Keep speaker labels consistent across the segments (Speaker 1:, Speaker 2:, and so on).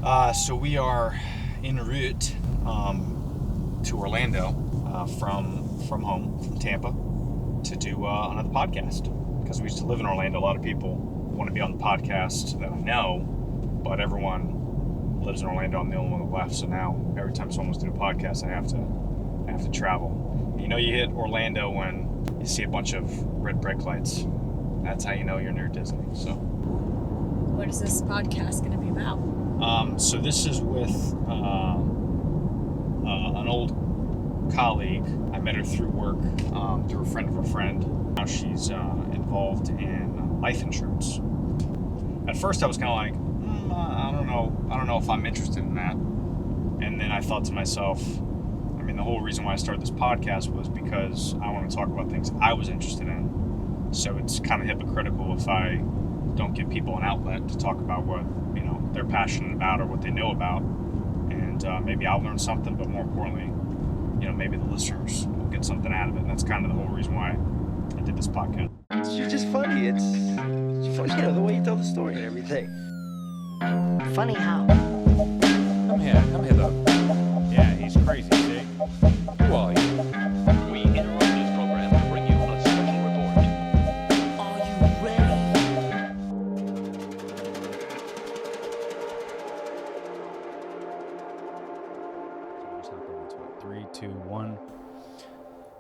Speaker 1: So we are en route to Orlando from home, from Tampa, to do another podcast. Because we used to live in Orlando. A lot of people want to be on the podcast that I know, but everyone lives in Orlando. I'm the only one that left. So now every time someone wants to do a podcast, I have to travel. You know, you hit Orlando when you see a bunch of red brake lights. That's how you know you're near Disney. So,
Speaker 2: what is this podcast going to be about?
Speaker 1: So this is with an old colleague. I met her through work, through a friend of a friend. Now she's involved in life insurance. At first I was kind of like, I don't know if I'm interested in that. And then I thought to myself, I mean, the whole reason why I started this podcast was because I want to talk about things I was interested in. So it's kind of hypocritical if I don't give people an outlet to talk about what, you know, they're passionate about or what they know about. And maybe I'll learn something, but more importantly, you know, maybe the listeners will get something out of it. And that's kind of the whole reason why I did this podcast.
Speaker 3: It's just funny. It's funny, you know, the way you tell the story and everything.
Speaker 4: Funny how?
Speaker 5: Come here though. Yeah, he's crazy, see? Who are you?
Speaker 6: We interrupt this program to bring you a special report.
Speaker 4: Are you ready?
Speaker 7: Just hop into it. 3, 2, 1.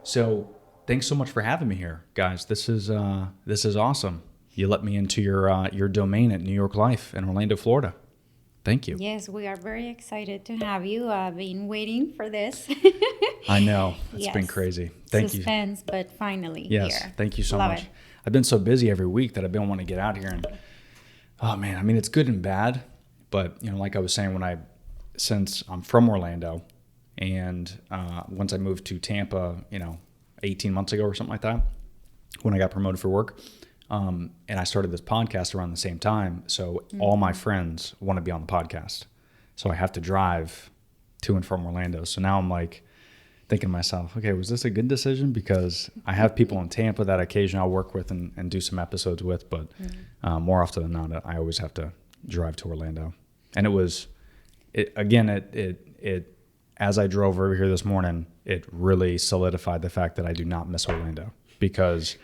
Speaker 7: So, thanks so much for having me here, guys. This is awesome. You let me into your domain at New York Life in Orlando, Florida. Thank you.
Speaker 2: Yes, we are very excited to have you. I've been waiting for this.
Speaker 7: I know. It's been crazy. Thank you.
Speaker 2: Suspense, but finally
Speaker 7: Yes,
Speaker 2: here.
Speaker 7: thank you so
Speaker 2: Love
Speaker 7: much.
Speaker 2: it.
Speaker 7: I've been so busy every week that I've been wanting to get out here and, oh man, I mean, it's good and bad, but you know, like I was saying, since I'm from Orlando and once I moved to Tampa, you know, 18 months ago or something like that, when I got promoted for work, and I started this podcast around the same time. So all my friends want to be on the podcast. So I have to drive to and from Orlando. So now I'm like thinking to myself, okay, was this a good decision? Because I have people in Tampa that occasionally I'll work with and do some episodes with, but more often than not, I always have to drive to Orlando. And it as I drove over here this morning, it really solidified the fact that I do not miss Orlando, because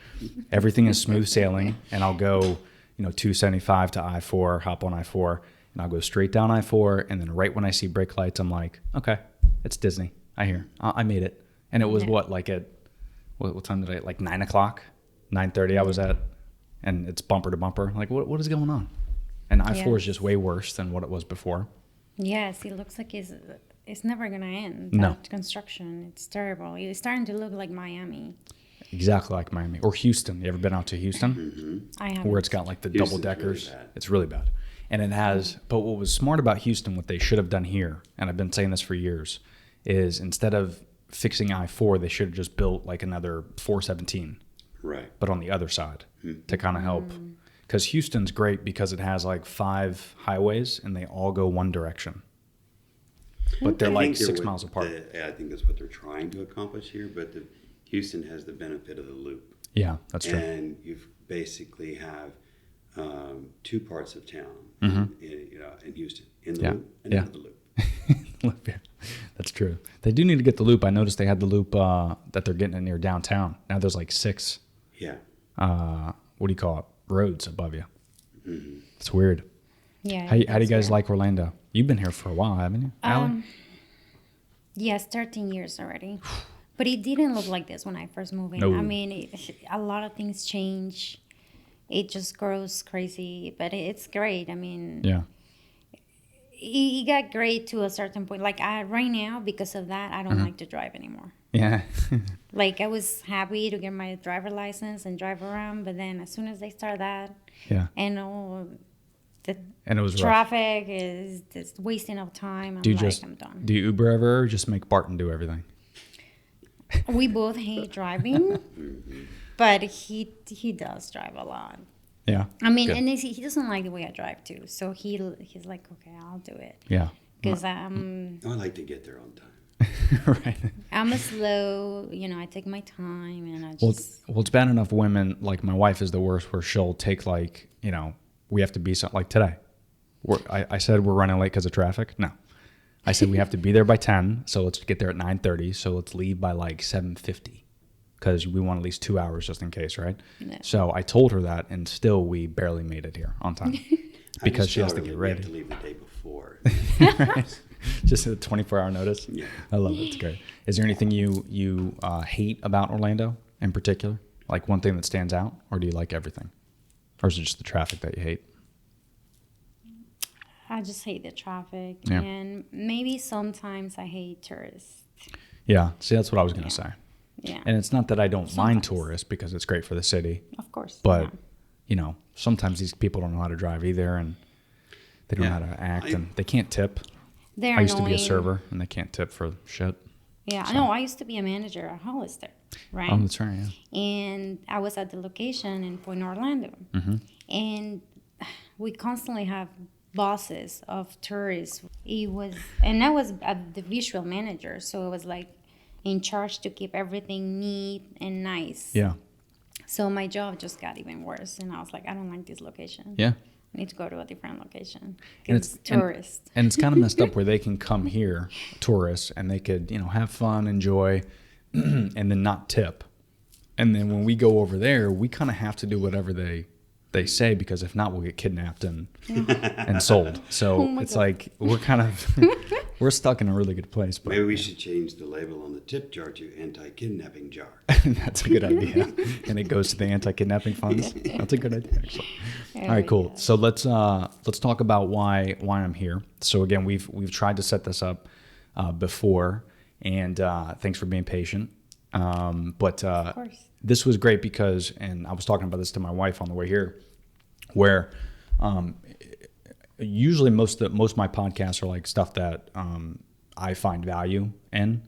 Speaker 7: everything is smooth sailing, and I'll go, you know, 275 to I-4, hop on I-4, and I'll go straight down I-4, and then right when I see brake lights, I'm like, okay, it's Disney. I made it. And it was what time did like 9 o'clock, 9:30 I was at, and it's bumper to bumper. Like, what is going on? And I-4 is just way worse than what it was before.
Speaker 2: Yes, it looks like it's never going to end.
Speaker 7: No.
Speaker 2: That construction, it's terrible. It's starting to look like Miami.
Speaker 7: Exactly like Miami or Houston. You ever been out to Houston?
Speaker 2: I haven't.
Speaker 7: Where it's got like the double deckers.
Speaker 3: Really bad.
Speaker 7: It's really bad. And it has, but what was smart about Houston, what they should have done here, and I've been saying this for years, is instead of fixing I-4, they should have just built like another 417.
Speaker 3: Right.
Speaker 7: But on the other side to kind of help. Because Houston's great because it has like 5 highways and they all go one direction. But they're like 6 miles apart.
Speaker 3: I think that's what they're trying to accomplish here, but Houston has the benefit of the loop.
Speaker 7: Yeah, that's true.
Speaker 3: And you basically have 2 parts of town in Houston, in the loop and out of the loop.
Speaker 7: Yeah, that's true. They do need to get the loop. I noticed they had the loop that they're getting near downtown. Now there's like 6.
Speaker 3: Yeah.
Speaker 7: What do you call it? Roads above you.
Speaker 3: Mm-hmm.
Speaker 7: It's weird.
Speaker 2: Yeah.
Speaker 7: How do you guys like Orlando? You've been here for a while, haven't you, Allie?
Speaker 2: Yes, 13 years already. But it didn't look like this when I first moved in.
Speaker 7: No.
Speaker 2: I mean, a lot of things change. It just grows crazy, but it's great. I mean,
Speaker 7: Yeah.
Speaker 2: It got great to a certain point. Like right now, because of that, I don't like to drive anymore.
Speaker 7: Yeah.
Speaker 2: Like I was happy to get my driver license and drive around, but then as soon as they start that,
Speaker 7: Yeah.
Speaker 2: and all the
Speaker 7: And it was rough.
Speaker 2: traffic is just wasting of time, I'm done.
Speaker 7: Do you Uber ever or just make Barton do everything?
Speaker 2: We both hate driving, but he does drive a lot.
Speaker 7: Yeah.
Speaker 2: I mean,
Speaker 7: Good.
Speaker 2: and he doesn't like the way I drive too, so he's like, okay, I'll do it.
Speaker 7: Yeah.
Speaker 2: Because
Speaker 3: I like to get there on time.
Speaker 7: Right.
Speaker 2: I'm a slow, I take my time and I
Speaker 7: Well,
Speaker 2: just.
Speaker 7: it's bad enough women, like my wife is the worst, where she'll take we have to be something like today. I said we're running late because of traffic. No, I said we have to be there by 10. So let's get there at 9:30. So let's leave by like 7:50 because we want at least 2 hours just in case, right?
Speaker 2: Yeah.
Speaker 7: So I told her that, and still we barely made it here on time because she has to get ready.
Speaker 3: We have to leave the day before.
Speaker 7: Just a 24-hour notice.
Speaker 3: Yeah.
Speaker 7: I love it. It's great. Is there anything you hate about Orlando in particular? Like one thing that stands out, or do you like everything? Or is it just the traffic that you hate?
Speaker 2: I just hate the traffic,
Speaker 7: Yeah.
Speaker 2: and maybe sometimes I hate tourists.
Speaker 7: Yeah. See, that's what I was going to say.
Speaker 2: Yeah,
Speaker 7: And it's not that I don't mind
Speaker 2: Sometimes.
Speaker 7: tourists because it's great for the city,
Speaker 2: of course.
Speaker 7: but
Speaker 2: yeah.
Speaker 7: you know, sometimes these people don't know how to drive either, and they don't know
Speaker 3: Yeah.
Speaker 7: how to act, and they can't tip.
Speaker 2: They're
Speaker 7: I used to be a
Speaker 2: annoying.
Speaker 7: server, and they can't tip for shit.
Speaker 2: Yeah,
Speaker 7: So-
Speaker 2: no, I used to be a manager at Hollister, right?
Speaker 7: Oh, that's right. Yeah.
Speaker 2: And I was at the location in Point Orlando,
Speaker 7: Mm-hmm.
Speaker 2: and we constantly have bosses of tourists. And I was the visual manager, so it was like in charge to keep everything neat and nice.
Speaker 7: Yeah.
Speaker 2: So my job just got even worse, and I was like, I don't like this location.
Speaker 7: Yeah.
Speaker 2: I need to go to a different location.
Speaker 7: And
Speaker 2: It's tourists.
Speaker 7: And it's kind of messed up where they can come here, tourists, and they could, have fun, enjoy, and then not tip. And then when we go over there, we kind of have to do whatever they say, because if not, we'll get kidnapped and sold. So
Speaker 2: Oh my
Speaker 7: it's
Speaker 2: God.
Speaker 7: like we're kind of we're stuck in a really good place. But
Speaker 3: Maybe we should change the label on the tip jar to anti-kidnapping jar.
Speaker 7: that's a good idea. And it goes to the anti-kidnapping funds. That's a good idea, actually. All right, cool.
Speaker 2: Yeah.
Speaker 7: So let's talk about why I'm here. So again, we've tried to set this up before, and thanks for being patient. But
Speaker 2: Of course.
Speaker 7: this was great because, and I was talking about this to my wife on the way here, where usually most of my podcasts are like stuff that I find value in,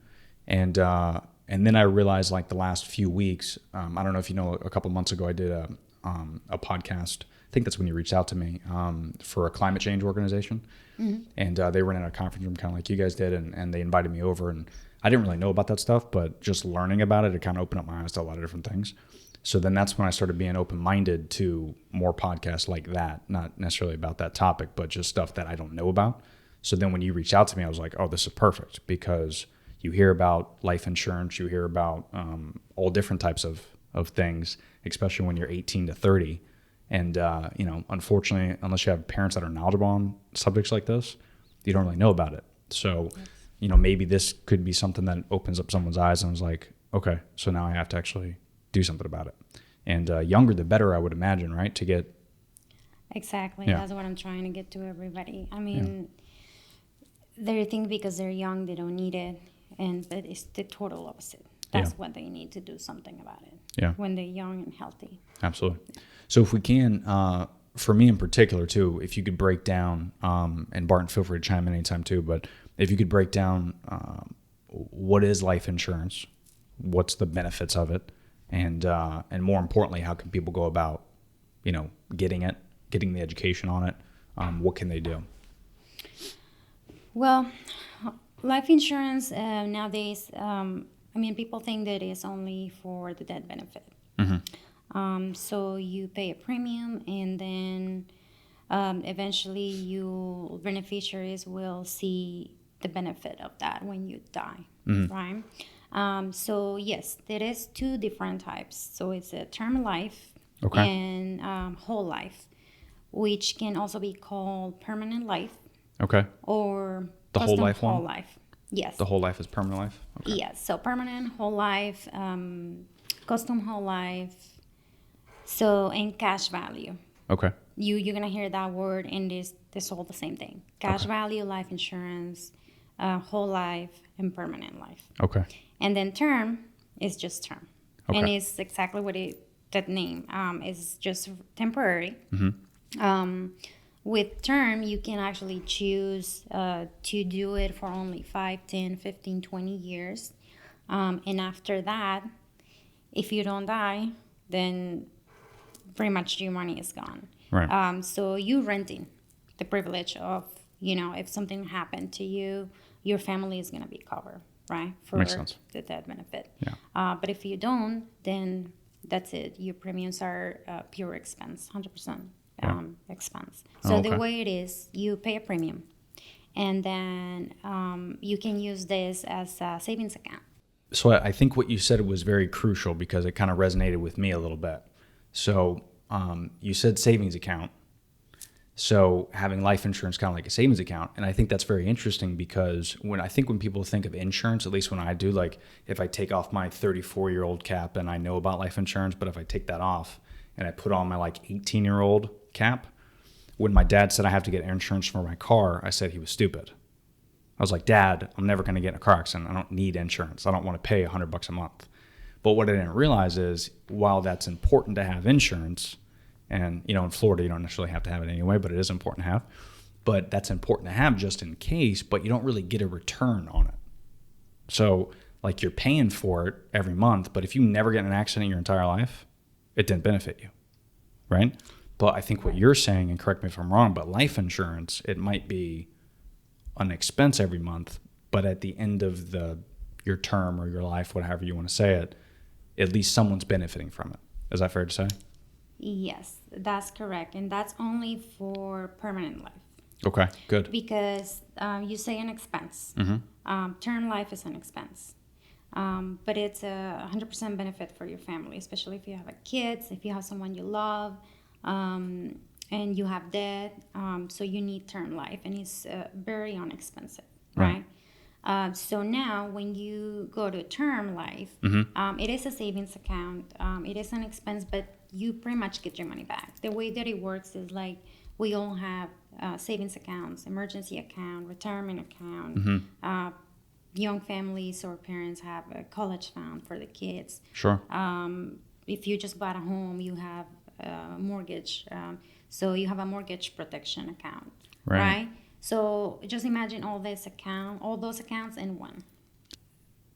Speaker 7: and then I realized like the last few weeks, I don't know if you know, a couple months ago I did a podcast. I think that's when you reached out to me for a climate change organization, and they were in a conference room kind of like you guys did, and they invited me over, and I didn't really know about that stuff, but just learning about it, it kind of opened up my eyes to a lot of different things. So then that's when I started being open-minded to more podcasts like that, not necessarily about that topic, but just stuff that I don't know about. So then when you reached out to me, I was like, oh, this is perfect, because you hear about life insurance, you hear about all different types of things, especially when you're 18 to 30. And, unfortunately, unless you have parents that are knowledgeable on subjects like this, you don't really know about it. So, maybe this could be something that opens up someone's eyes and was like, okay, so now I have to actually do something about it. And younger the better, I would imagine, right? To get
Speaker 2: Exactly.
Speaker 7: Yeah.
Speaker 2: That's what I'm trying to get to everybody. I mean, they think because they're young they don't need it, but it's the total opposite. That's
Speaker 7: Yeah.
Speaker 2: what they need to do something about it.
Speaker 7: Yeah.
Speaker 2: When they're young and healthy.
Speaker 7: Absolutely. So if we can, for me in particular too, if you could break down, and Barton, feel free to chime in anytime too, but if you could break down what is life insurance, what's the benefits of it, and more importantly, how can people go about, getting it, getting the education on it, what can they do?
Speaker 2: Well, life insurance nowadays, people think that it's only for the death benefit. So you pay a premium, and then eventually you beneficiaries will see the benefit of that when you die, right? So yes, there is two different types. So it's a term life
Speaker 7: Okay.
Speaker 2: and whole life, which can also be called permanent life
Speaker 7: Okay.
Speaker 2: or
Speaker 7: The whole
Speaker 2: custom
Speaker 7: life one?
Speaker 2: whole life. Yes.
Speaker 7: The whole life is permanent life? Okay.
Speaker 2: Yes, so permanent whole life, custom whole life, and cash value.
Speaker 7: Okay.
Speaker 2: You're gonna hear that word, and this all the same thing: cash value, life insurance, whole life, and permanent life.
Speaker 7: Okay.
Speaker 2: And then term is just term, and
Speaker 7: Okay.
Speaker 2: it's exactly what that name is, just temporary. With term, you can actually choose to do it for only 5, 10, 15, 20 years. And after that, if you don't die, then pretty much your money is gone.
Speaker 7: Right.
Speaker 2: So you renting the privilege of, if something happened to you, your family is going to be covered, right? For
Speaker 7: Makes sense.
Speaker 2: the death benefit.
Speaker 7: Yeah.
Speaker 2: But if you don't, then that's it. Your premiums are pure expense, 100%. expense. So
Speaker 7: Oh, okay.
Speaker 2: the way it is, you pay a premium, and then you can use this as a savings account.
Speaker 7: So I think what you said was very crucial because it kind of resonated with me a little bit. So you said savings account. So having life insurance kind of like a savings account. And I think that's very interesting because when people think of insurance, at least when I do, like if I take off my 34-year-old cap and I know about life insurance, but if I take that off and I put on my like 18-year-old cap, when my dad said I have to get insurance for my car, I said he was stupid. I was like, Dad, I'm never going to get in a car accident. I don't need insurance. I don't want to pay $100 a month. But what I didn't realize is while that's important to have insurance, and in Florida you don't necessarily have to have it anyway, but it is important to have. But that's important to have just in case, but you don't really get a return on it. So like you're paying for it every month, but if you never get in an accident in your entire life, it didn't benefit you, right? But I think what you're saying, and correct me if I'm wrong, but life insurance, it might be an expense every month, but at the end of your term or your life, whatever you want to say it, at least someone's benefiting from it. Is that fair to say?
Speaker 2: Yes, that's correct. And that's only for permanent life.
Speaker 7: Okay, good.
Speaker 2: Because you say an expense.
Speaker 7: Mm-hmm.
Speaker 2: Term life is an expense. But it's a 100% benefit for your family, especially if you have kids, if you have someone you love, and you have debt. So you need term life, and it's very inexpensive, right? So now when you go to term life, it is a savings account. It is an expense, but you pretty much get your money back. The way that it works is like we all have savings accounts, emergency account, retirement account. Young families or parents have a college fund for the kids.
Speaker 7: Sure.
Speaker 2: If you just bought a home, you have a mortgage. So you have a mortgage protection account, right? So just imagine all those accounts in one.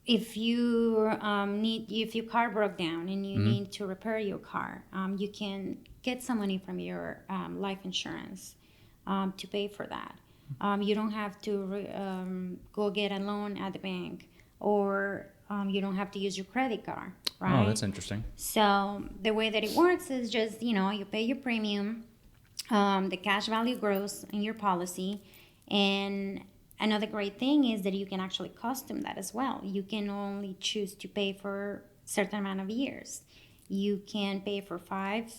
Speaker 2: If you if your car broke down and you need to repair your car, you can get some money from your life insurance to pay for that. You don't have to go get a loan at the bank, or you don't have to use your credit card, right?
Speaker 7: Oh, that's interesting.
Speaker 2: So the way that it works is just, you pay your premium, the cash value grows in your policy, and another great thing is that you can actually custom that as well. You can only choose to pay for a certain amount of years. You can pay for 5,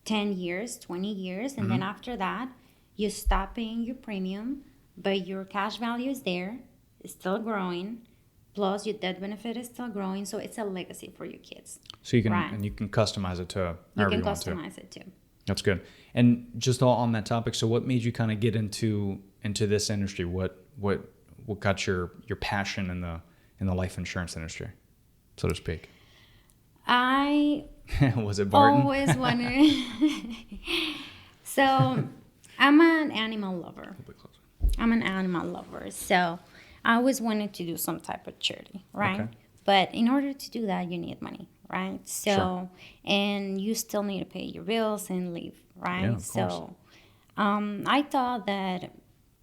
Speaker 2: 10 years, 20 years, and then after that, you stop paying your premium, but your cash value is there, it's still growing, plus your death benefit is still growing, so it's a legacy for your kids.
Speaker 7: So you can customize it to however you want to.
Speaker 2: You can customize it too.
Speaker 7: That's good. And just all on that topic, so what made you kind of get into this industry? What got your passion in the life insurance industry, so to speak?
Speaker 2: I
Speaker 7: was it Barton?
Speaker 2: always wanted. So I'm an animal lover. So I always wanted to do some type of charity, right?
Speaker 7: Okay.
Speaker 2: But in order to do that, you need money, right? So,
Speaker 7: Sure.
Speaker 2: And you still need to pay your bills and live, right?
Speaker 7: Yeah, of
Speaker 2: So I thought that,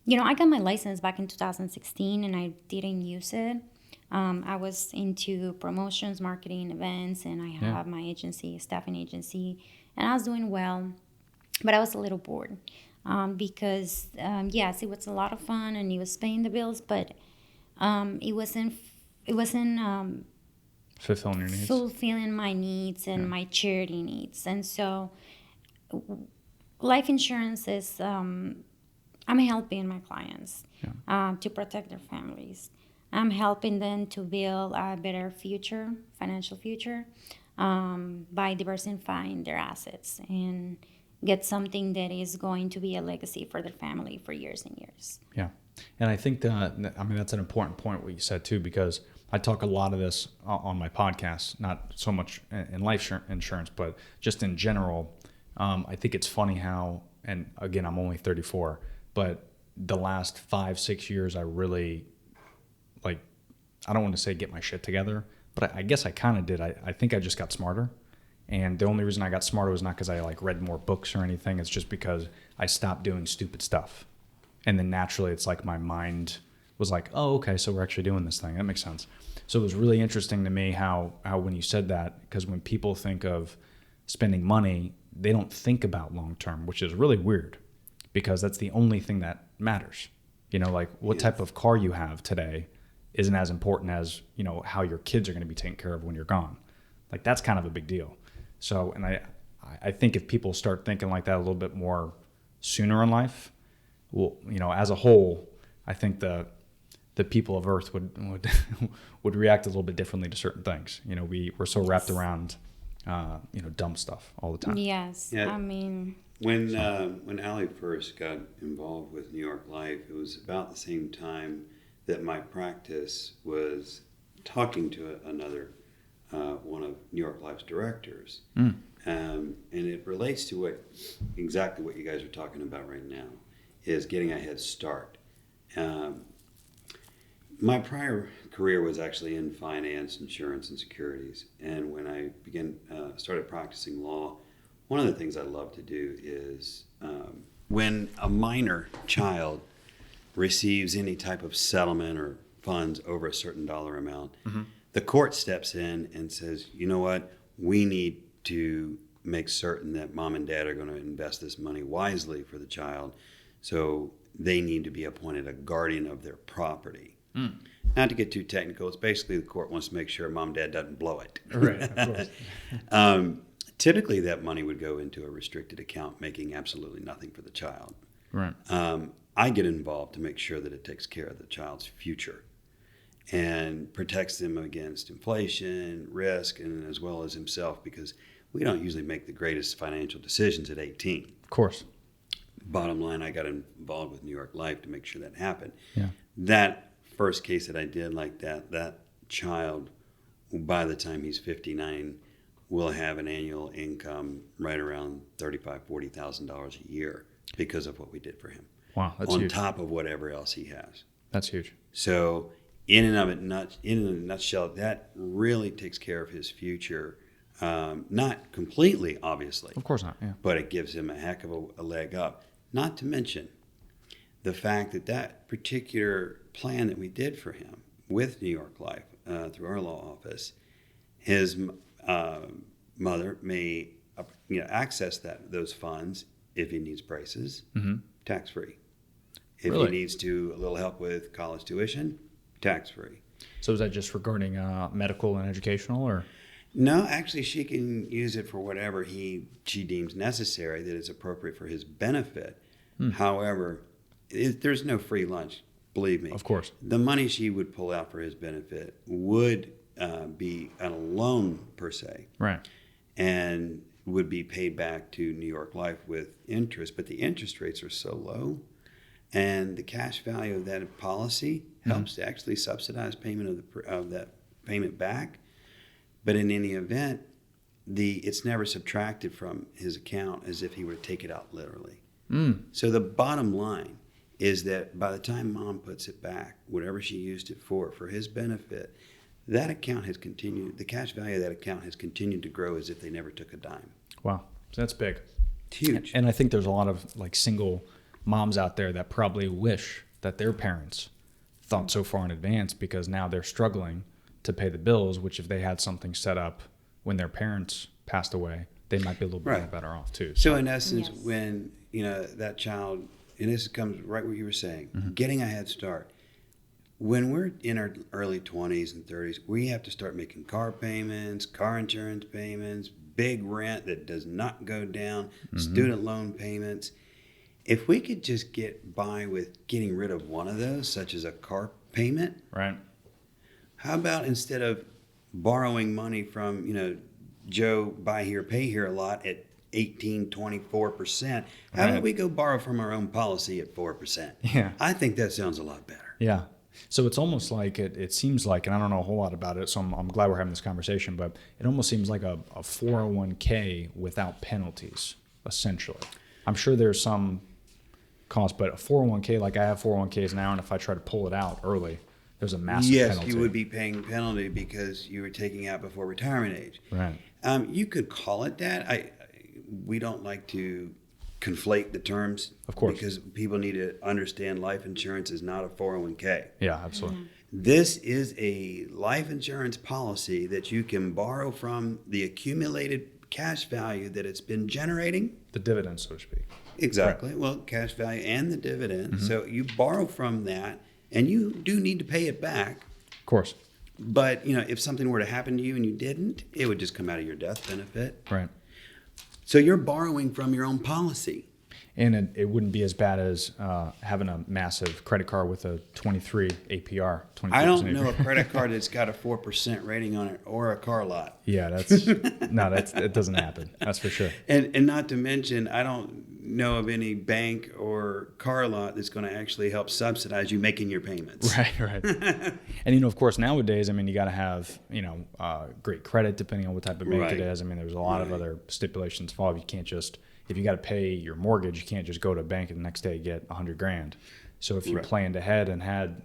Speaker 2: I got my license back in 2016 and I didn't use it. I was into promotions, marketing, events, and I have my agency, staffing agency, and I was doing well, but I was a little bored. Because yes, it was a lot of fun and it was paying the bills, but it wasn't
Speaker 7: Fulfilling your needs.
Speaker 2: fulfilling my needs and my charity needs. And so life insurance is I'm helping my clients to protect their families. I'm helping them to build a better future, financial future, by diversifying their assets and get something that is going to be a legacy for their family for years and years.
Speaker 7: Yeah. And I think that's an important point what you said too, because I talk a lot of this on my podcast, not so much in life insurance, but just in general. I think it's funny how, and again, I'm only 34, but the last 5-6 years, I really I don't want to say get my shit together, but I guess I kind of did. I think I just got smarter. And the only reason I got smarter was not because I read more books or anything. It's just because I stopped doing stupid stuff. And then naturally it's like my mind was like, oh, okay, so we're actually doing this thing. That makes sense. So it was really interesting to me how when you said that, because when people think of spending money, they don't think about long term, which is really weird because that's the only thing that matters. You know, like what type of car you have today isn't as important as, you know, how your kids are going to be taken care of when you're gone. Like that's kind of a big deal. So, and I think if people start thinking like that a little bit more sooner in life, well, you know, as a whole, I think the people of Earth would would react a little bit differently to certain things. You know, we're so wrapped around, you know, dumb stuff all the time.
Speaker 2: Yes.
Speaker 3: Yeah.
Speaker 2: I mean,
Speaker 3: When Alley first got involved with New York Life, it was about the same time that my practice was talking to another one of New York Life's directors, and it relates to exactly what you guys are talking about right now, is getting a head start. My prior career was actually in finance, insurance, and securities, and when I started practicing law, one of the things I love to do is when a minor child receives any type of settlement or funds over a certain dollar amount, the court steps in and says, you know what, we need to make certain that mom and dad are going to invest this money wisely for the child, so they need to be appointed a guardian of their property. Not to get too technical, it's basically the court wants to make sure mom and dad doesn't blow it.
Speaker 7: Right, of course.
Speaker 3: Typically, that money would go into a restricted account, making absolutely nothing for the child.
Speaker 7: Right.
Speaker 3: I get involved to make sure that it takes care of the child's future and protects them against inflation, risk, and as well as himself, because we don't usually make the greatest financial decisions at 18.
Speaker 7: Of course.
Speaker 3: Bottom line, I got involved with New York Life to make sure that happened.
Speaker 7: Yeah.
Speaker 3: That first case that I did like that child, by the time he's 59, will have an annual income right around $35,000, $40,000 a year because of what we did for him.
Speaker 7: Wow, that's
Speaker 3: on
Speaker 7: huge.
Speaker 3: top of whatever else he has.
Speaker 7: That's huge.
Speaker 3: So, in a nutshell, that really takes care of his future. Not completely, obviously.
Speaker 7: Of course not. Yeah.
Speaker 3: But it gives him a heck of a leg up. Not to mention the fact that particular plan that we did for him with New York Life through our law office, his mother may access those funds if he needs braces, tax-free. If
Speaker 7: Really?
Speaker 3: he needs a little help with college tuition, tax-free.
Speaker 7: So is that just regarding medical and educational, or?
Speaker 3: No, actually, she can use it for whatever she deems necessary that is appropriate for his benefit. However, there's no free lunch, believe me.
Speaker 7: Of course.
Speaker 3: The money she would pull out for his benefit would be on a loan per se.
Speaker 7: Right.
Speaker 3: And would be paid back to New York Life with interest, but the interest rates are so low, and the cash value of that policy helps to actually subsidize payment of that payment back. But in any event, it's never subtracted from his account as if he were to take it out literally. So the bottom line is that by the time mom puts it back, whatever she used it for his benefit, that account has continued, the cash value of that account has continued to grow as if they never took a dime.
Speaker 7: Wow. So that's big.
Speaker 3: It's huge.
Speaker 7: And I think there's a lot of like single moms out there that probably wish that their parents thought so far in advance, because now they're struggling to pay the bills, which if they had something set up when their parents passed away, they might be a little bit more better off too.
Speaker 3: So in essence,
Speaker 2: Yes.
Speaker 3: when that child, and this comes right what you were saying, getting a head start. When we're in our early 20s and 30s, we have to start making car payments, car insurance payments, big rent that does not go down, student loan payments. If we could just get by with getting rid of one of those, such as a car payment,
Speaker 7: Right.
Speaker 3: how about instead of borrowing money from, Joe buy here, pay here a lot at 18, 24%, how about we go borrow from our own policy at 4%?
Speaker 7: Yeah.
Speaker 3: I think that sounds a lot better.
Speaker 7: Yeah. So it's almost like it seems like, and I don't know a whole lot about it, so I'm glad we're having this conversation, but it almost seems like a 401k without penalties, essentially. I'm sure there's some cost, but a 401k, like I have 401ks now, and if I try to pull it out early, there's a massive penalty.
Speaker 3: Yes, you would be paying penalty because you were taking out before retirement age.
Speaker 7: Right.
Speaker 3: You could call it that. We don't like to conflate the terms.
Speaker 7: Of course.
Speaker 3: Because people need to understand life insurance is not a 401k.
Speaker 7: Yeah, absolutely.
Speaker 3: This is a life insurance policy that you can borrow from the accumulated cash value that it's been generating.
Speaker 7: The dividends, so to speak.
Speaker 3: Exactly. Well, cash value and the dividend. So you borrow from that, and you do need to pay it back.
Speaker 7: Of course.
Speaker 3: But, if something were to happen to you and you didn't, it would just come out of your death benefit.
Speaker 7: Right.
Speaker 3: So you're borrowing from your own policy.
Speaker 7: And it wouldn't be as bad as having a massive credit card with a 23 APR. 23%
Speaker 3: I don't know
Speaker 7: APR.
Speaker 3: a credit card that's got a 4% rating on it or a car lot.
Speaker 7: Yeah, it doesn't happen. That's for sure.
Speaker 3: And not to mention, I don't know of any bank or car lot that's going to actually help subsidize you making your payments.
Speaker 7: Right. And, of course, nowadays, you got to have, great credit depending on what type of bank
Speaker 3: Right.
Speaker 7: it is. There's a lot of other stipulations involved. You can't just, if you got to pay your mortgage, you can't just go to a bank and the next day get $100,000. So if you
Speaker 3: Right.
Speaker 7: planned ahead and had,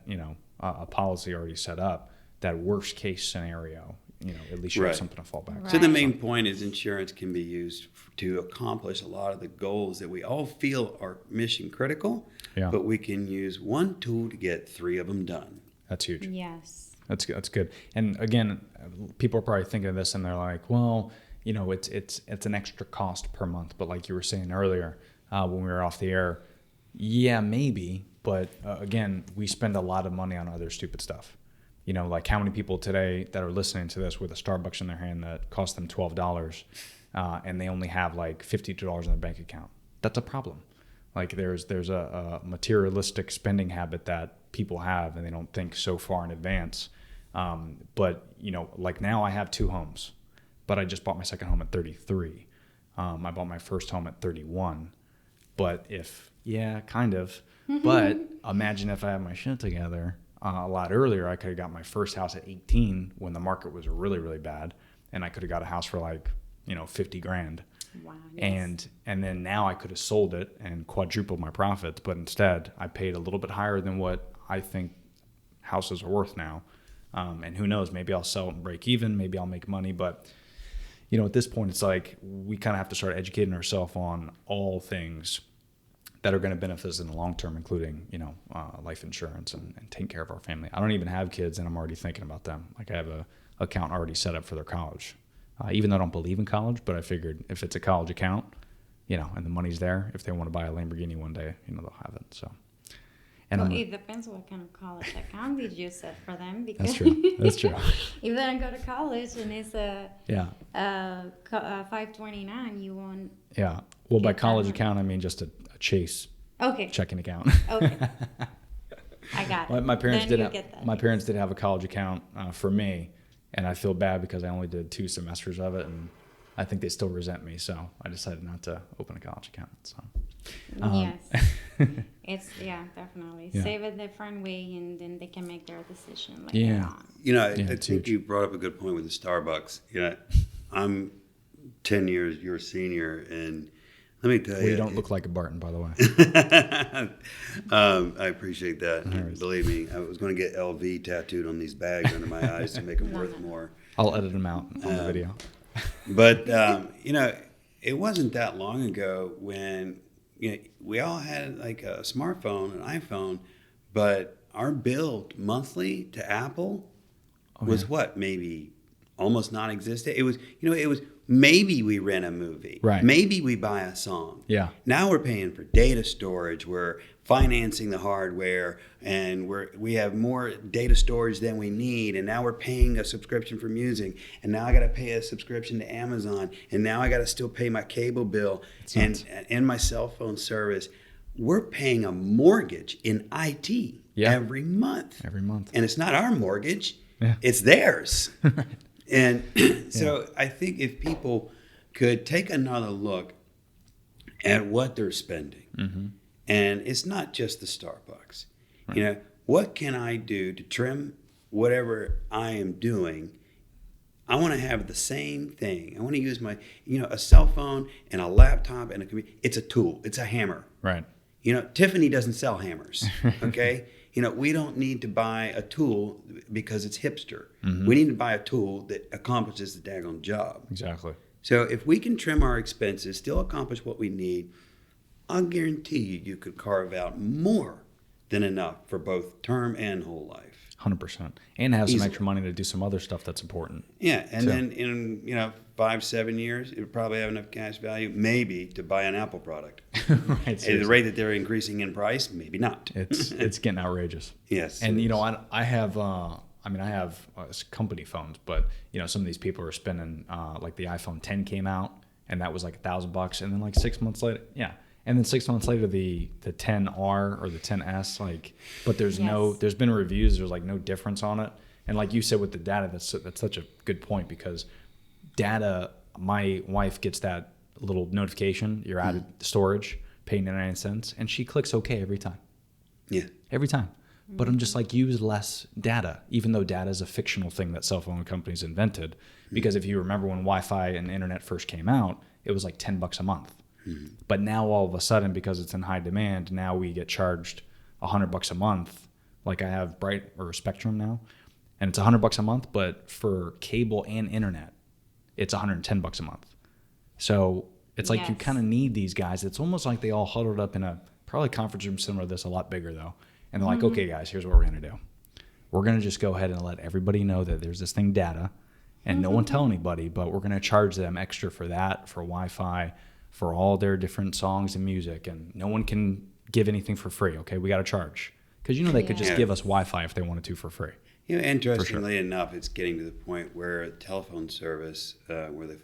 Speaker 7: a policy already set up, that worst case scenario, at least you have
Speaker 3: Right.
Speaker 7: something to fall back on.
Speaker 3: So the main point is insurance can be used to accomplish a lot of the goals that we all feel are mission critical,
Speaker 7: Yeah.
Speaker 3: but we can use one tool to get 3 of them done.
Speaker 7: That's huge.
Speaker 2: Yes.
Speaker 7: That's good. And again, people are probably thinking of this and they're like, well, it's an extra cost per month. But like you were saying earlier, when we were off the air, yeah, maybe. But again, we spend a lot of money on other stupid stuff. Like how many people today that are listening to this with a Starbucks in their hand that cost them $12 and they only have like $52 in their bank account. That's a problem. Like there's a materialistic spending habit that people have and they don't think so far in advance. But, like now I have 2 homes, but I just bought my second home at 33. I bought my first home at 31. But kind of. But imagine if I had my shit together a lot earlier, I could have got my first house at 18 when the market was really, really bad. And I could have got a house for like, $50,000.
Speaker 2: Wow. Yes.
Speaker 7: And then now I could have sold it and quadrupled my profits. But instead, I paid a little bit higher than what I think houses are worth now. And who knows, maybe I'll sell and break even. Maybe I'll make money. But, at this point, it's like we kind of have to start educating ourselves on all things that are going to benefit us in the long term, including, life insurance and taking care of our family. I don't even have kids, and I'm already thinking about them. Like I have a account already set up for their college, even though I don't believe in college. But I figured if it's a college account, and the money's there, if they want to buy a Lamborghini one day, they'll have it. So, and
Speaker 2: Well, it depends what kind of college account did you set for them. Because
Speaker 7: that's true. That's true.
Speaker 2: if they don't go to college and it's a
Speaker 7: Yeah.
Speaker 2: 529, you won't.
Speaker 7: Yeah. Well, by
Speaker 2: Get that
Speaker 7: college
Speaker 2: money.
Speaker 7: account, I mean just a Chase
Speaker 2: Okay.
Speaker 7: checking account.
Speaker 2: Okay. I got it.
Speaker 7: My parents
Speaker 2: Then
Speaker 7: did.
Speaker 2: you get that.
Speaker 7: My parents did have a college account for me, and I feel bad because I only did 2 semesters of it, and I think they still resent me. So I decided not to open a college account. So
Speaker 2: Yes. It's definitely
Speaker 7: Yeah.
Speaker 2: save it a different way, and then they can make their decision later
Speaker 7: Yeah.
Speaker 2: on.
Speaker 3: I
Speaker 7: it's
Speaker 3: think
Speaker 7: huge.
Speaker 3: you brought up a good point with the Starbucks. I'm 10 years your senior, and let me tell
Speaker 7: well,
Speaker 3: you.
Speaker 7: you don't look like a Barton, by the way.
Speaker 3: I appreciate that. And believe me, I was going to get LV tattooed on these bags under my eyes to make them worth more.
Speaker 7: I'll edit them out on the video.
Speaker 3: But, it wasn't that long ago when we all had like a smartphone, an iPhone, but our bill monthly to Apple was what, maybe almost non-existent. It was maybe we rent a movie,
Speaker 7: Right.
Speaker 3: Maybe we buy a song.
Speaker 7: Yeah.
Speaker 3: Now we're paying for data storage. We're financing the hardware, and we have more data storage than we need. And now we're paying a subscription for music. And now I got to pay a subscription to Amazon. And now I got to still pay my cable bill and my cell phone service. We're paying a mortgage in IT every month.
Speaker 7: Every month.
Speaker 3: And it's not our mortgage.
Speaker 7: Yeah.
Speaker 3: It's theirs. And so I think if people could take another look at what they're spending, and it's not just the Starbucks, what can I do to trim whatever I am doing? I want to have the same thing. I want to use my, a cell phone and a laptop and a computer. It's a tool. It's a hammer.
Speaker 7: Right.
Speaker 3: Tiffany doesn't sell hammers, okay? We don't need to buy a tool because it's hipster. We need to buy a tool that accomplishes the daggone job.
Speaker 7: Exactly.
Speaker 3: So if we can trim our expenses, still accomplish what we need, I'll guarantee you could carve out more than enough for both term and whole life.
Speaker 7: 100%. And have some
Speaker 3: Easily.
Speaker 7: extra money to do some other stuff that's important.
Speaker 3: Yeah, and
Speaker 7: So-
Speaker 3: then in 5-7 years, it would probably have enough cash value, maybe, to buy an Apple product.
Speaker 7: Right.
Speaker 3: At the
Speaker 7: seriously.
Speaker 3: rate that they're increasing in price, maybe not.
Speaker 7: It's getting outrageous.
Speaker 3: Yes,
Speaker 7: And
Speaker 3: it is.
Speaker 7: I have company phones, but some of these people are spending like the iPhone 10 came out, and that was like $1,000, and then like 6 months later, and then 6 months later the 10R or the 10S, but there's there's been reviews, there's like no difference on it, and like you said with the data, that's such a good point, because data, my wife gets that little notification, you're added storage, pay 99 cents, and she clicks OK every time.
Speaker 3: Yeah.
Speaker 7: Every time. But I'm just like, use less data, even though data is a fictional thing that cell phone companies invented. Because if you remember when Wi-Fi and internet first came out, it was like $10 a month. But now all of a sudden, because it's in high demand, now we get charged $100 a month. Like I have Bright or Spectrum now, and it's $100 a month, but for cable and internet, it's $110 a month. So it's like you
Speaker 2: Yes.
Speaker 7: kind of need these guys. It's almost like they all huddled up in a probably conference room similar to this, a lot bigger though. And they're like, okay, guys, here's what we're going to do. We're going to just go ahead and let everybody know that there's this thing, data, and no one tell anybody, but we're going to charge them extra for that, for Wi-Fi, for all their different songs and music. And no one can give anything for free. Okay, we got to charge. Because they could just
Speaker 3: Yeah.
Speaker 7: give us Wi-Fi if they wanted to for free.
Speaker 3: Interestingly enough, it's getting to the point where telephone service, where the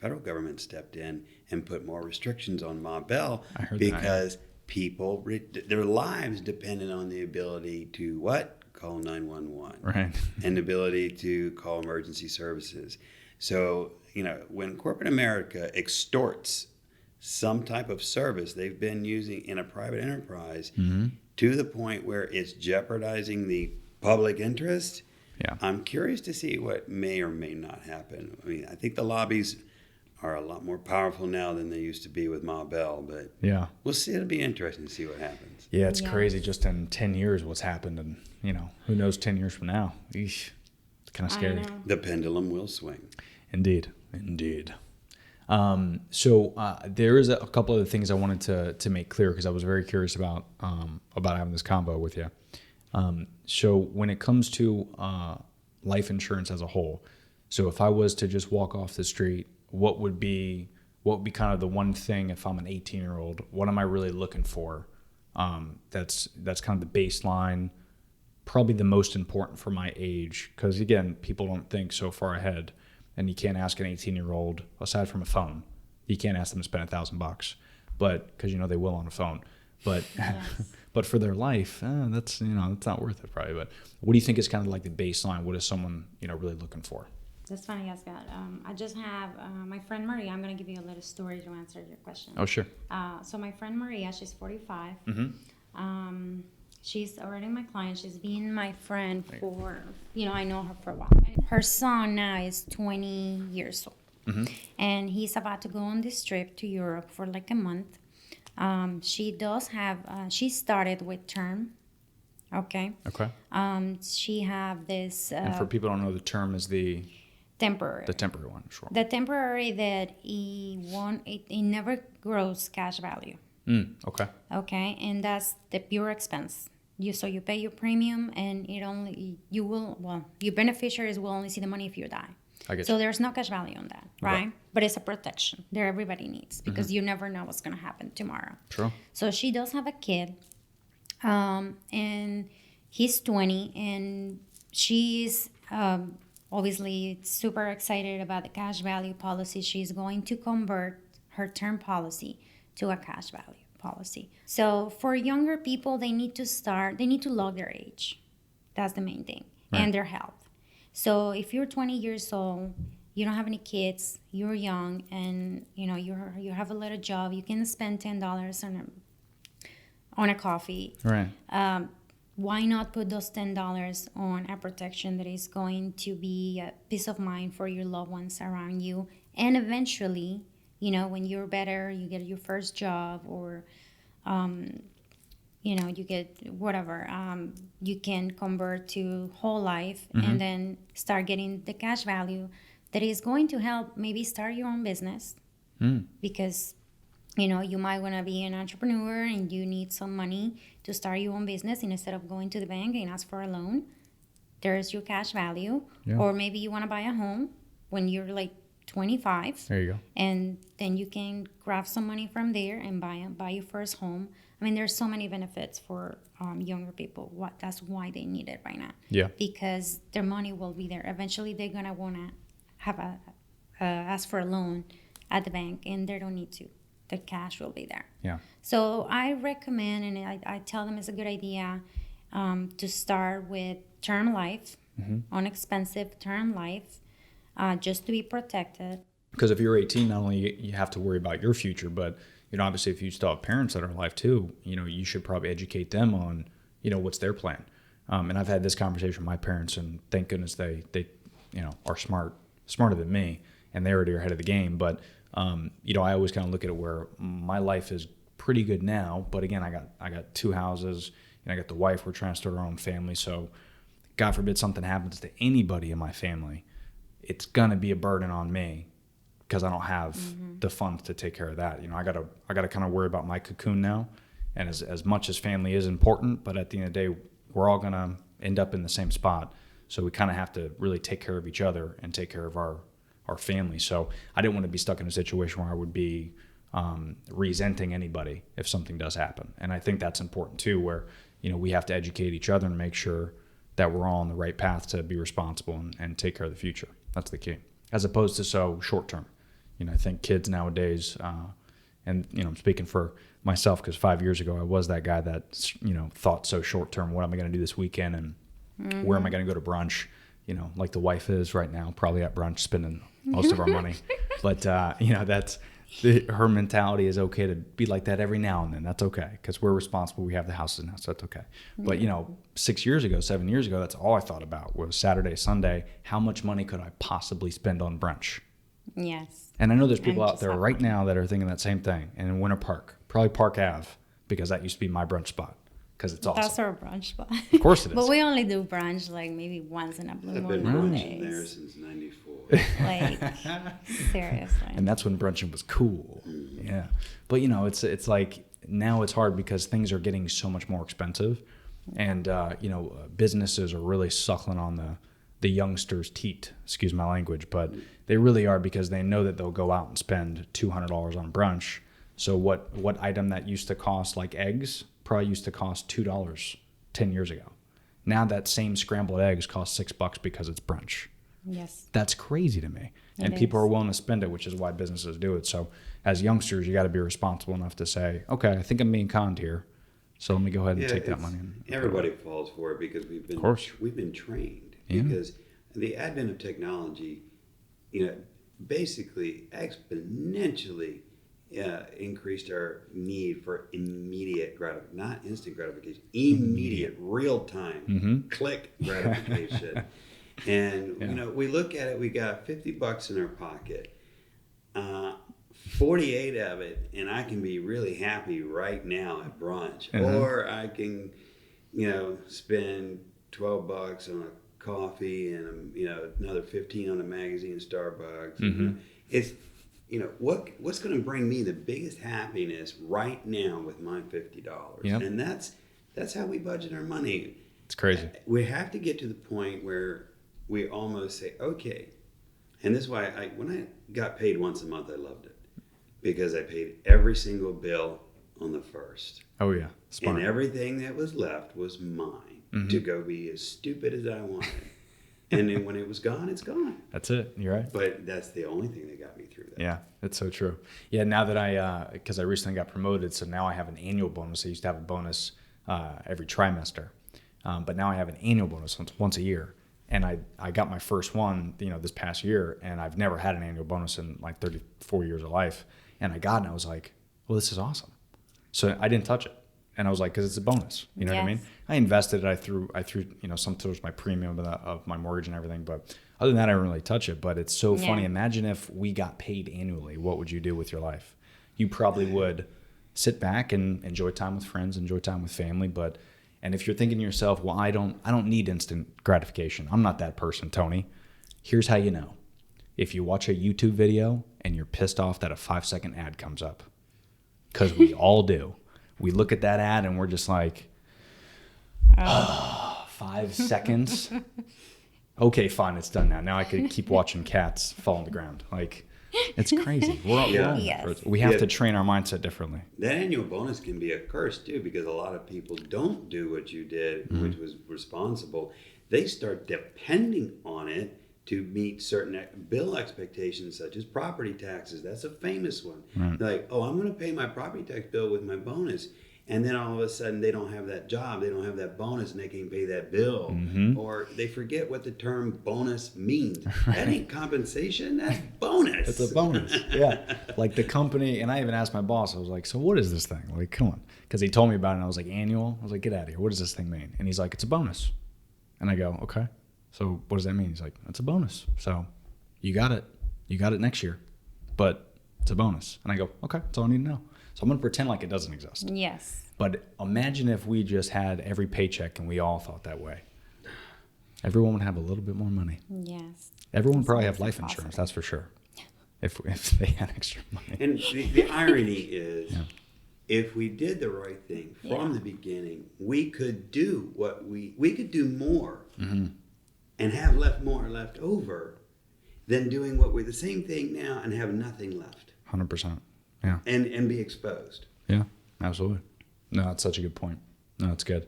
Speaker 3: federal government stepped in and put more restrictions on Ma Bell
Speaker 7: I heard that, yeah.
Speaker 3: because people, their lives depended on the ability to what? Call 911.
Speaker 7: Right.
Speaker 3: And the ability to call emergency services. So, when corporate America extorts some type of service they've been using in a private enterprise to the point where it's jeopardizing the public interest,
Speaker 7: Yeah.
Speaker 3: I'm curious to see what may or may not happen. I mean, I think the lobbies are a lot more powerful now than they used to be with Ma Bell, but
Speaker 7: Yeah.
Speaker 3: we'll see. It'll be interesting to see what happens.
Speaker 7: Yeah, it's
Speaker 2: Yes.
Speaker 7: crazy just in 10 years what's happened. And, who knows 10 years from now? Eesh. It's kind of
Speaker 2: I
Speaker 7: scary.
Speaker 2: know.
Speaker 3: The pendulum will swing.
Speaker 7: Indeed. So there is a couple of things I wanted to make clear, because I was very curious about having this combo with you. So when it comes to life insurance as a whole, so if I was to just walk off the street, what would be kind of the one thing, if I'm an 18-year-old, what am I really looking for? That's kind of the baseline, probably the most important for my age, because again, people don't think so far ahead. And you can't ask an 18-year-old, aside from a phone, you can't ask them to spend $1,000, but because they will on a phone. But but for their life, that's that's not worth it probably. But what do you think is kind of like the baseline? What is someone really looking for?
Speaker 2: That's funny you ask that. I just have my friend Maria. I'm going to give you a little story to answer your question.
Speaker 7: Oh sure.
Speaker 2: So my friend Maria, she's 45.
Speaker 7: Mm-hmm.
Speaker 2: She's already my client. She's been my friend for, I know her for a while. Her son now is 20 years old.
Speaker 7: Mm-hmm.
Speaker 2: And he's about to go on this trip to Europe for like a month. She does have, she started with term. Okay.
Speaker 7: Okay.
Speaker 2: She have this
Speaker 7: And for people who don't know, the term is the
Speaker 2: temporary.
Speaker 7: temporary one, sure.
Speaker 2: The temporary that it never grows cash value.
Speaker 7: Okay.
Speaker 2: Okay, and that's the pure expense. So you pay your premium, and your beneficiaries will only see the money if you die.
Speaker 7: I get
Speaker 2: So
Speaker 7: you.
Speaker 2: there's no cash value on that, right? But it's a protection that everybody needs, because you never know what's gonna happen tomorrow.
Speaker 7: True.
Speaker 2: So she does have a kid, and he's 20, and she's obviously super excited about the cash value policy. She's going to convert her term policy to a cash value policy. So for younger people, they need to log their age. That's the main thing, and their health. So if you're 20 years old, you don't have any kids, you're young, and you have a little job, you can spend $10 on a coffee.
Speaker 7: Right.
Speaker 2: Why not put those $10 on a protection that is going to be a peace of mind for your loved ones around you, and eventually, when you're better, you get your first job, or you get whatever, you can convert to whole life, and then start getting the cash value that is going to help maybe start your own business, because you might want to be an entrepreneur and you need some money to start your own business, and instead of going to the bank and ask for a loan, there's your cash value.
Speaker 7: Yeah.
Speaker 2: Or maybe you want to buy a home when you're like 25.
Speaker 7: There you go.
Speaker 2: And then you can grab some money from there and buy your first home. I mean, there's so many benefits for younger people. That's why they need it right now.
Speaker 7: Yeah.
Speaker 2: Because their money will be there. Eventually, they're gonna wanna have ask for a loan at the bank, and they don't need to. The cash will be there.
Speaker 7: Yeah.
Speaker 2: So I recommend, and I tell them it's a good idea to start with term life, inexpensive term life, just to be protected.
Speaker 7: Because if you're 18, not only you have to worry about your future, but obviously if you still have parents that are alive too, you should probably educate them on, what's their plan. And I've had this conversation with my parents, and thank goodness they are smarter than me, and they already are ahead of the game. But I always kind of look at it where my life is pretty good now, but again, I got 2 houses, and I got the wife. We're trying to start our own family, so God forbid something happens to anybody in my family, it's gonna be a burden on me because I don't have the funds to take care of that. I gotta kind of worry about my cocoon now, and as much as family is important, but at the end of the day, we're all gonna end up in the same spot. So we kind of have to really take care of each other and take care of our family. So I didn't want to be stuck in a situation where I would be resenting anybody if something does happen. And I think that's important too, where we have to educate each other and make sure that we're all on the right path to be responsible and take care of the future. That's the key, as opposed to so short term. I think kids nowadays, and I'm speaking for myself because 5 years ago I was that guy that thought so short term. What am I going to do this weekend, and where am I going to go to brunch? Like the wife is right now, probably at brunch spending most of our money. But that's her mentality is okay to be like that every now and then. That's okay because we're responsible. We have the houses now, so that's okay. But 6 years ago, 7 years ago, that's all I thought about was Saturday, Sunday. How much money could I possibly spend on brunch?
Speaker 2: Yes.
Speaker 7: And I know there's people out there right now that are thinking that same thing. And in Winter Park, probably Park Ave, because that used to be my brunch spot. Because it's awesome.
Speaker 2: That's our brunch spot.
Speaker 7: Of course it is.
Speaker 2: But we only do brunch like maybe once in a blue moon.
Speaker 3: I've been brunching there since '94.
Speaker 2: Like, seriously.
Speaker 7: And that's when brunching was cool. Yeah. But, it's like now it's hard because things are getting so much more expensive. And, businesses are really suckling on the youngsters' teat, excuse my language, but they really are because they know that they'll go out and spend $200 on brunch. So what item that used to cost like eggs probably used to cost $2 10 years ago. Now that same scrambled eggs cost $6 because it's brunch.
Speaker 2: Yes.
Speaker 7: That's crazy to me. And people are willing to spend it, which is why businesses do it. So as youngsters, you got to be responsible enough to say, okay, I think I'm being conned here. So let me go ahead and take that money.
Speaker 3: Everybody falls for it because we've been trained.
Speaker 7: Yeah.
Speaker 3: Because the advent of technology, basically exponentially increased our need for immediate gratification, not instant gratification, immediate, real time, click gratification. And we look at it, we got $50 in our pocket, 48 of it, and I can be really happy right now at brunch, or I can, spend $12 on a coffee and another 15 on a magazine at Starbucks. It's what's going to bring me the biggest happiness right now with my $50. And that's how we budget our money.
Speaker 7: It's crazy.
Speaker 3: We have to get to the point where we almost say, okay, and this is why when I got paid once a month, I loved it because I paid every single bill on the first.
Speaker 7: Oh yeah, smart.
Speaker 3: And everything that was left was mine to go be as stupid as I wanted. And then when it was gone, it's gone.
Speaker 7: That's it. You're right.
Speaker 3: But that's the only thing that got me through that.
Speaker 7: Yeah, that's so true. Yeah, now that because I recently got promoted, so now I have an annual bonus. I used to have a bonus every trimester, but now I have an annual bonus once a year. And I got my first one, this past year, and I've never had an annual bonus in like 34 years of life. And I got it, and I was like, well, this is awesome. So I didn't touch it. And I was like, because it's a bonus. You know what I mean? I invested it. I threw some towards my premium of my mortgage and everything. But other than that, I didn't really touch it. But it's so funny. Imagine if we got paid annually. What would you do with your life? You probably would sit back and enjoy time with friends, enjoy time with family. And if you're thinking to yourself, well, I don't need instant gratification. I'm not that person, Tony. Here's how you know. If you watch a YouTube video and you're pissed off that a 5-second ad comes up, because we all do. We look at that ad and we're just like, oh, 5 seconds. Okay, fine, it's done now. Now I could keep watching cats fall on the ground. Like, it's crazy. We're all
Speaker 2: Yes.
Speaker 7: we have
Speaker 3: Yeah.
Speaker 7: to train our mindset differently.
Speaker 3: That annual bonus can be a curse too, because a lot of people don't do what you did, which was responsible. They start depending on it to meet certain bill expectations, such as property taxes. That's a famous one. They're like, oh, I'm going to pay my property tax bill with my bonus. And then all of a sudden they don't have that job, they don't have that bonus, and they can't pay that bill. Or they forget what the term bonus means. That ain't compensation, that's bonus.
Speaker 7: It's a bonus. Yeah. Like the company, and I even asked my boss, I was like, so what is this thing? Like, come on. Because he told me about it, and I was like, annual? I was like, get out of here. What does this thing mean? And he's like, it's a bonus. And I go, okay. So what does that mean? He's like, it's a bonus. So you got it. You got it next year. But it's a bonus. And I go, okay, that's all I need to know. So I'm going to pretend like it doesn't exist.
Speaker 2: Yes.
Speaker 7: But imagine if we just had every paycheck and we all thought that way. Everyone would have a little bit more money.
Speaker 2: Yes.
Speaker 7: Everyone would probably
Speaker 2: That's
Speaker 7: have life
Speaker 2: possible.
Speaker 7: insurance, that's for sure. If they had extra money.
Speaker 3: And the irony is,
Speaker 7: Yeah.
Speaker 3: if we did the right thing from
Speaker 2: Yeah.
Speaker 3: the beginning, we could do what we could do more
Speaker 7: Mm-hmm.
Speaker 3: and have more left over than doing what we're the same thing now and have nothing left
Speaker 7: 100%. Yeah.
Speaker 3: and be exposed.
Speaker 7: Yeah, absolutely. No, that's such a good point. No, that's good.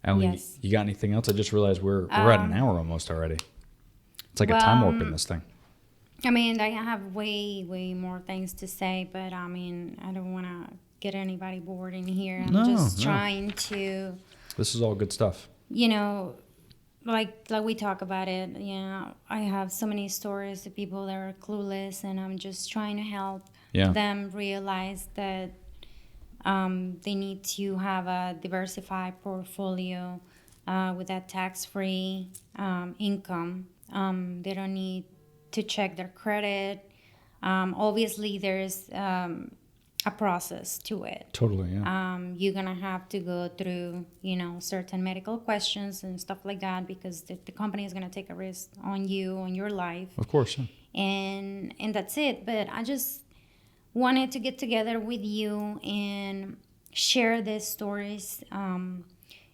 Speaker 7: Allie,
Speaker 2: Yes.
Speaker 7: you got anything else? I just realized we're at an hour almost already. It's like a time warp in this thing.
Speaker 2: I mean, I have way more things to say, but I mean, I don't want to get anybody bored in here. I'm
Speaker 7: No,
Speaker 2: just
Speaker 7: no.
Speaker 2: trying to,
Speaker 7: This is all good stuff.
Speaker 2: you know, like we talk about it. You know, I have so many stories of people that are clueless, and I'm just trying to help
Speaker 7: Yeah.
Speaker 2: them realize that they need to have a diversified portfolio with that tax-free income. They don't need to check their credit. Obviously, there's a process to it.
Speaker 7: Totally, yeah.
Speaker 2: You're gonna have to go through, you know, certain medical questions and stuff like that, because the company is gonna take a risk on you, on your life,
Speaker 7: Of course, yeah.
Speaker 2: and that's it. But I just wanted to get together with you and share these stories. And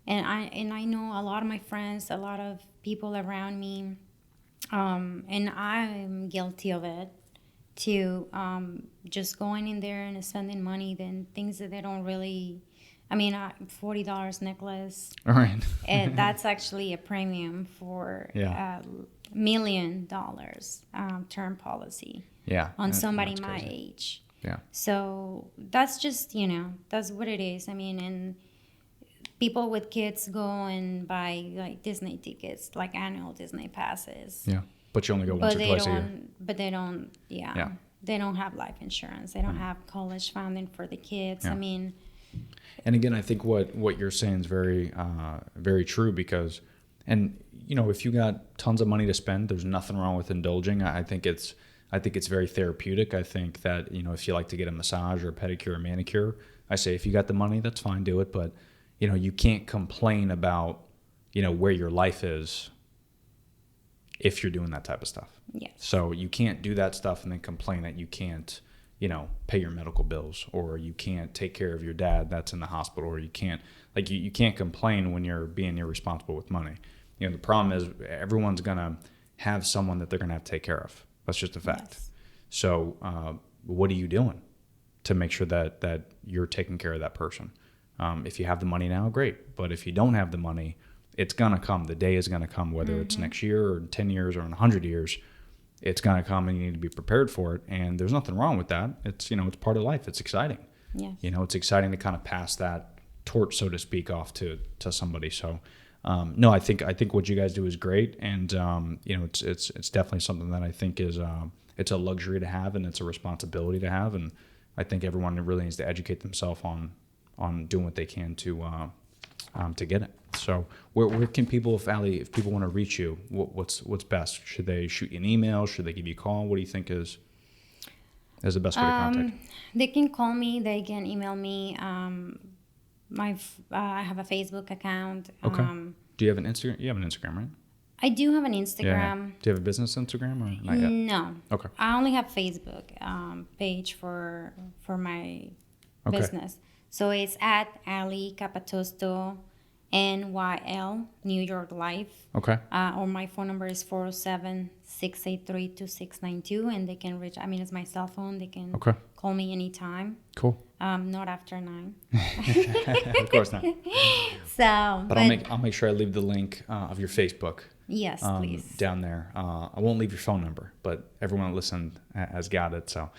Speaker 2: I know a lot of my friends, a lot of people around me, and I'm guilty of it too. Just going in there and spending money, then things that they don't really. I mean, $40 necklace.
Speaker 7: All right.
Speaker 2: And that's actually a premium for
Speaker 7: Yeah.
Speaker 2: $1 million term policy
Speaker 7: Yeah.
Speaker 2: on
Speaker 7: that-
Speaker 2: somebody
Speaker 7: that's
Speaker 2: my
Speaker 7: crazy.
Speaker 2: age.
Speaker 7: Yeah.
Speaker 2: So that's just, you know, that's what it is. I mean, and people with kids go and buy like Disney tickets, like annual Disney passes.
Speaker 7: Yeah. But you only go once or twice a year.
Speaker 2: But they don't,
Speaker 7: Yeah.
Speaker 2: They don't have life insurance. They don't have college funding for the kids.
Speaker 7: Yeah.
Speaker 2: I mean,
Speaker 7: And again, I think what you're saying is very true, because, and you know, if you got tons of money to spend, there's nothing wrong with indulging. I think it's very therapeutic. I think that, you know, if you like to get a massage or a pedicure or manicure, I say if you got the money, that's fine, do it. But you know, you can't complain about, you know, where your life is if you're doing that type of stuff.
Speaker 2: yes.
Speaker 7: So you can't do that stuff and then complain that you can't, you know, pay your medical bills, or you can't take care of your dad that's in the hospital, or you can't, like, you can't complain when you're being irresponsible with money. You know, the problem is everyone's going to have someone that they're going to have to take care of. That's just a fact.
Speaker 2: Yes.
Speaker 7: So what are you doing to make sure that you're taking care of that person? If you have the money now, great. But if you don't have the money, it's going to come. The day is going to come, whether it's next year or in 10 years or in 100 years. It's going to come, and you need to be prepared for it. And there's nothing wrong with that. It's, you know, it's part of life. It's exciting.
Speaker 2: Yes.
Speaker 7: You know, it's exciting to kind of pass that torch, so to speak, off to somebody. So, no, I think what you guys do is great. And, you know, it's definitely something that I think is, it's a luxury to have, and it's a responsibility to have. And I think everyone really needs to educate themselves on doing what they can to get it. So where can people, if people want to reach you, what's best? Should they shoot you an email? Should they give you a call? What do you think is the best way to contact?
Speaker 2: They can call me. They can email me. I have a Facebook account.
Speaker 7: Okay. Do you have an Instagram? You have an Instagram, right?
Speaker 2: I do have an Instagram.
Speaker 7: Do you have a business Instagram or not yet?
Speaker 2: No.
Speaker 7: Okay.
Speaker 2: I only have Facebook page for my
Speaker 7: Okay.
Speaker 2: business. So it's at Alley Capatosto NYL, New York Life.
Speaker 7: Okay.
Speaker 2: Or my phone number is 407-683-2692, and they can reach. I mean, it's my cell phone. They can
Speaker 7: Okay.
Speaker 2: call me anytime.
Speaker 7: Cool.
Speaker 2: Not after 9.
Speaker 7: Of course not.
Speaker 2: So,
Speaker 7: But I'll make sure I leave the link of your Facebook
Speaker 2: yes, please.
Speaker 7: down there. I won't leave your phone number, but everyone that listened has got it. So,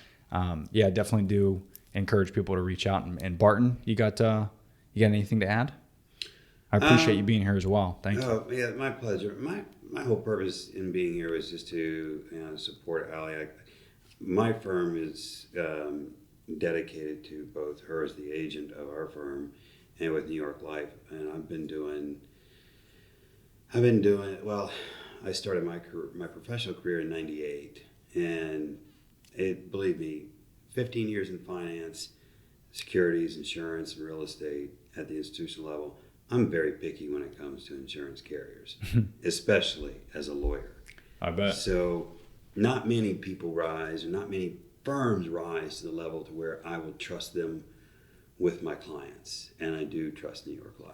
Speaker 7: yeah, definitely do encourage people to reach out. And Barton, you got anything to add? I appreciate you being here as well. Thank you.
Speaker 3: Oh, yeah, my pleasure. My whole purpose in being here was just to support Alley. My firm is dedicated to both her as the agent of our firm and with New York Life, and I've been doing. Well, I started my professional career in '98, and believe me, 15 years in finance, securities, insurance, and real estate at the institutional level. I'm very picky when it comes to insurance carriers, especially as a lawyer.
Speaker 7: I bet.
Speaker 3: So not many people rise, or not many firms rise to the level to where I will trust them with my clients. And I do trust New York Life.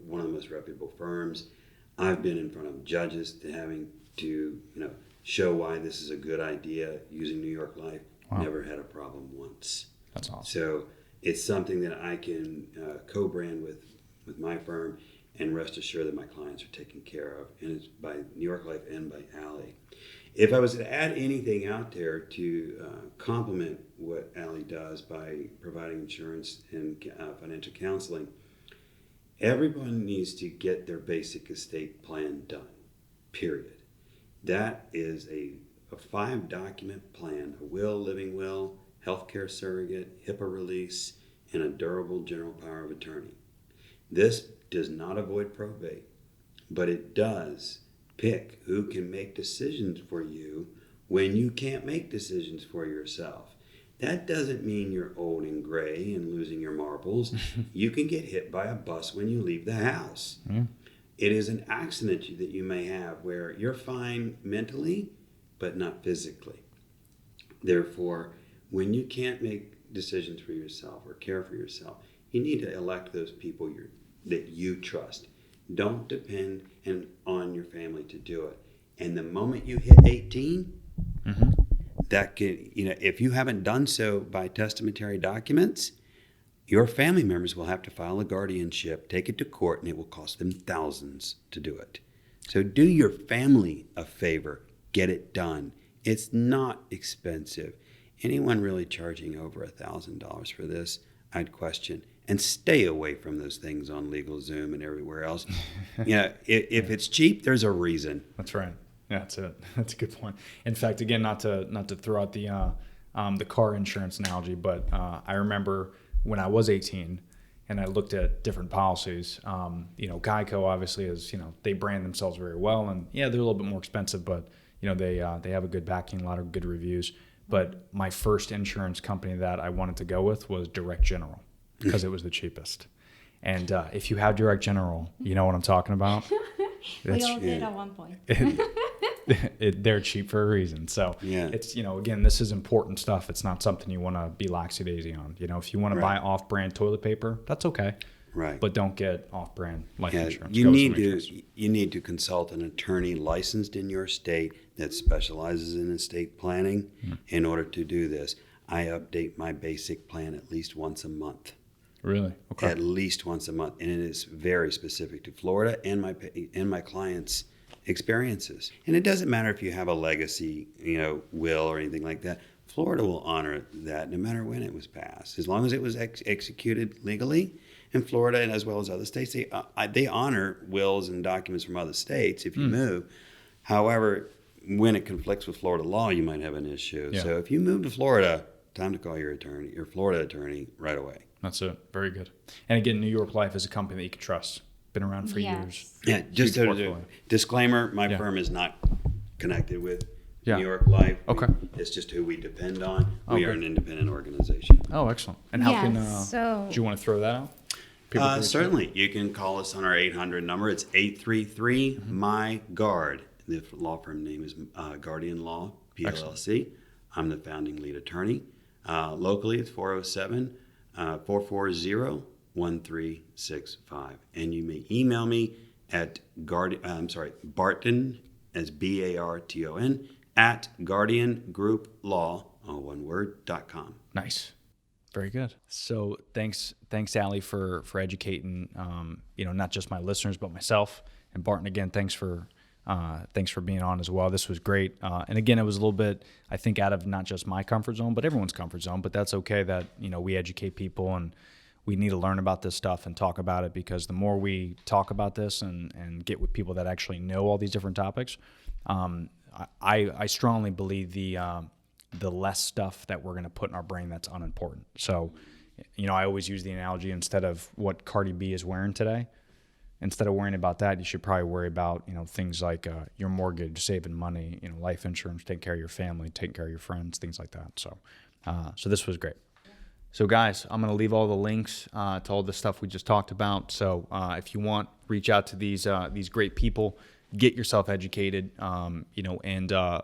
Speaker 3: One of the most reputable firms. I've been in front of judges having to, show why this is a good idea using New York Life.
Speaker 7: Wow.
Speaker 3: Never had a problem once.
Speaker 7: That's awesome.
Speaker 3: So it's something that I can co-brand with my firm and rest assured that my clients are taken care of. And it's by New York Life and by Alley. If I was to add anything out there to complement what Alley does by providing insurance and financial counseling, everyone needs to get their basic estate plan done, period. That is a 5-document plan: a will, living will, healthcare surrogate, HIPAA release, and a durable general power of attorney. This does not avoid probate, but it does pick who can make decisions for you when you can't make decisions for yourself. That doesn't mean you're old and gray and losing your marbles. You can get hit by a bus when you leave the house.
Speaker 7: Yeah.
Speaker 3: It is an accident that you may have where you're fine mentally, but not physically. Therefore, when you can't make decisions for yourself or care for yourself, you need to elect those people that you trust. Don't depend on your family to do it. And the moment you hit 18, that can, if you haven't done so by testamentary documents, your family members will have to file a guardianship, take it to court, and it will cost them thousands to do it. So do your family a favor. Get it done. It's not expensive. Anyone really charging over $1,000 for this, I'd question. And stay away from those things on LegalZoom and everywhere else. If it's cheap, there's a reason.
Speaker 7: That's right. Yeah, that's it. That's a good point. In fact, again, not to throw out the car insurance analogy, but I remember when I was 18 and I looked at different policies. Geico obviously is, they brand themselves very well, and yeah, they're a little bit more expensive, but they have a good backing, a lot of good reviews. But my first insurance company that I wanted to go with was Direct General because it was the cheapest. And if you have Direct General, you know what I'm talking about.
Speaker 2: We all did at one point.
Speaker 7: They're cheap for a reason. So it's, again, this is important stuff. It's not something you want to be laxy-daisy on. If you want to buy off-brand toilet paper, that's okay.
Speaker 3: Right.
Speaker 7: But don't get off-brand life insurance.
Speaker 3: You need to consult an attorney licensed in your state that specializes in estate planning in order to do this. I update my basic plan at least once a month.
Speaker 7: Really? Okay.
Speaker 3: At least once a month, and it is very specific to Florida and my clients' experiences. And it doesn't matter if you have a legacy, will or anything like that. Florida will honor that no matter when it was passed, as long as it was executed legally. In Florida, and as well as other states, they honor wills and documents from other states if you move. However, when it conflicts with Florida law, you might have an issue.
Speaker 7: Yeah.
Speaker 3: So if you move to Florida, time to call your Florida attorney right away.
Speaker 7: That's it. Very good. And again, New York Life is a company that you can trust. Been around for years.
Speaker 3: Yeah, just
Speaker 7: Huge
Speaker 3: a
Speaker 7: portfolio.
Speaker 3: disclaimer, my firm is not connected with
Speaker 7: Yeah.
Speaker 3: New York Life.
Speaker 7: Okay.
Speaker 3: It's just who we depend on. We
Speaker 7: Okay.
Speaker 3: are an independent organization.
Speaker 7: Oh, excellent. And how can
Speaker 2: so
Speaker 7: do you want to throw that out? People can reach out?
Speaker 3: Certainly. You can call us on our 800 number. It's 833-MY-GUARD. The law firm name is Guardian Law, PLLC. I'm the founding lead attorney. Locally, it's 407-440-0949. 1365. And you may email me at Barton, as BARTON, at guardiangrouplaw, all one word, .com.
Speaker 7: Nice. Very good. So thanks, Alley, for educating, not just my listeners, but myself. And Barton, again, thanks for being on as well. This was great. And again, it was a little bit, I think, out of not just my comfort zone, but everyone's comfort zone. But that's okay that, we educate people, and we need to learn about this stuff and talk about it, because the more we talk about this and get with people that actually know all these different topics, I strongly believe the less stuff that we're going to put in our brain that's unimportant. So, I always use the analogy, instead of what Cardi B is wearing today, instead of worrying about that, you should probably worry about, things like your mortgage, saving money, life insurance, taking care of your family, taking care of your friends, things like that. So this was great. So guys, I'm going to leave all the links to all the stuff we just talked about. So if you want, reach out to these great people, get yourself educated, and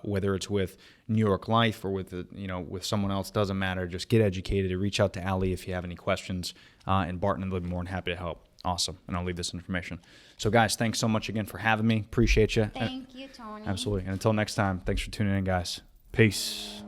Speaker 7: whether it's with New York Life or with with someone else, doesn't matter. Just get educated. Reach out to Alley if you have any questions, and Barton will be more than happy to help. Awesome. And I'll leave this information. So guys, thanks so much again for having me. Appreciate you.
Speaker 2: Thank you, Tony.
Speaker 7: Absolutely. And until next time, thanks for tuning in, guys. Peace.